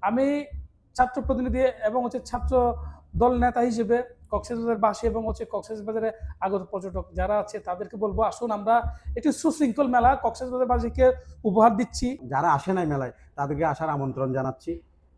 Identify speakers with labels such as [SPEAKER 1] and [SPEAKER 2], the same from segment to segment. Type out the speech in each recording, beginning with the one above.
[SPEAKER 1] আমি ছাত্র প্রতিনিধি এবং ছাত্র দল নেতা হিসেবে কক্সবাজারবাসী এবং কক্সবাজারে আগত পর্যটক যারা আছে তাদেরকে বলবো, আসুন আমরা একটি সুশৃঙ্খল মেলা কক্সবাজারবাসীকে উপহার দিচ্ছি।
[SPEAKER 2] যারা আসে নাই মেলায় তাদেরকে আসার আমন্ত্রণ জানাচ্ছি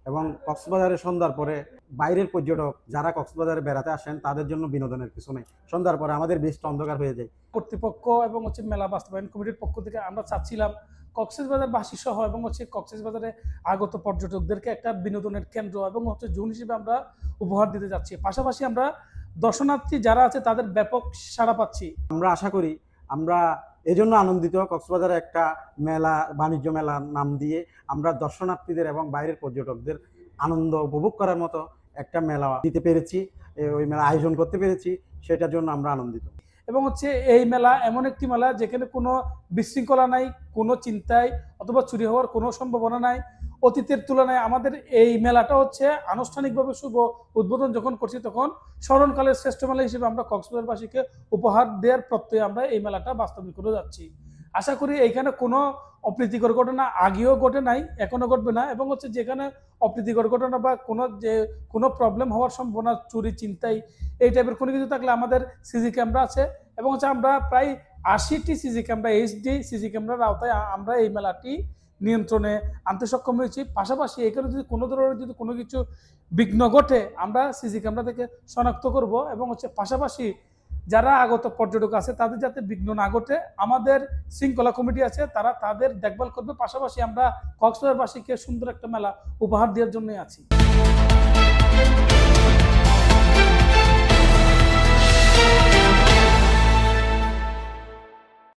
[SPEAKER 2] এবং কক্সবাজারে সন্ধ্যার পরে বাইরের পর্যটক যারা কক্সবাজারে বেড়াতে আসেন তাদের জন্য বিনোদনের কিছু নেই। সন্ধ্যার পরে আমাদের বীজটা অন্ধকার হয়ে যায়।
[SPEAKER 1] কর্তৃপক্ষ এবং মেলা বাস্তবায়ন কমিটির পক্ষ থেকে আমরা চাচ্ছিলাম কক্সবাজারবাসী সহ এবং কক্সবাজারে আগত পর্যটকদেরকে একটা বিনোদনের কেন্দ্র এবং জোন হিসেবে আমরা উপহার দিতে যাচ্ছি। পাশাপাশি আমরা দর্শনার্থী যারা আছে তাদের ব্যাপক সাড়া পাচ্ছি।
[SPEAKER 2] আমরা আশা করি, আমরা এজন্য আনন্দিত, কক্সবাজারে একটা মেলা, বাণিজ্য মেলার নাম দিয়ে আমরা দর্শনার্থীদের এবং বাইরের পর্যটকদের আনন্দ উপভোগ করার মতো একটা মেলা দিতে পেরেছি, ওই মেলা আয়োজন করতে পেরেছি, সেটার জন্য আমরা আনন্দিত।
[SPEAKER 1] এবং এই মেলা এমন একটি মেলা যেখানে কোনো বিশৃঙ্খলা নাই, কোনো চিন্তায় অথবা চুরি হওয়ার কোনো সম্ভাবনা নাই। অতীতের তুলনায় আমাদের এই মেলাটা আনুষ্ঠানিকভাবে শুভ উদ্বোধন যখন করছি তখন স্মরণকালের শ্রেষ্ঠ মেলা হিসেবে আমরা কক্সবাজারবাসীকে উপহার দেওয়ার প্রত্যয়ে আমরা এই মেলাটা বাস্তবায়ন করে যাচ্ছি। আশা করি এইখানে কোনো অপ্রীতিকর ঘটনা আগেও ঘটে নাই, এখনো ঘটবে না, এবং যেখানে অপ্রীতিকর ঘটনা বা কোনো প্রবলেম হওয়ার সম্ভাবনা, চুরি চিন্তাই এই টাইপের কোনো কিছু থাকলে আমাদের সিসি ক্যামেরা আছে এবং আমরা প্রায় 80টি সিসি ক্যামেরা, এইচডি সিসি ক্যামেরার আওতায় আমরা এই মেলাটি নিয়ন্ত্রণে আনতে সক্ষম হয়েছি। পাশাপাশি এখানে যদি কোনো ধরনের কোনো কিছু বিঘ্ন ঘটে আমরা সিসি ক্যামেরা থেকে শনাক্ত করব এবং পাশাপাশি যারা আগত পর্যটক আছে তাদের যাতে বিঘ্ন না ঘটে আমাদের শৃঙ্খলা কমিটি আছে, তারা তাদের দেখভাল করবে। পাশাপাশি আমরা কক্সবাজারবাসীকে সুন্দর একটা মেলা উপহার দেওয়ার জন্য আছি।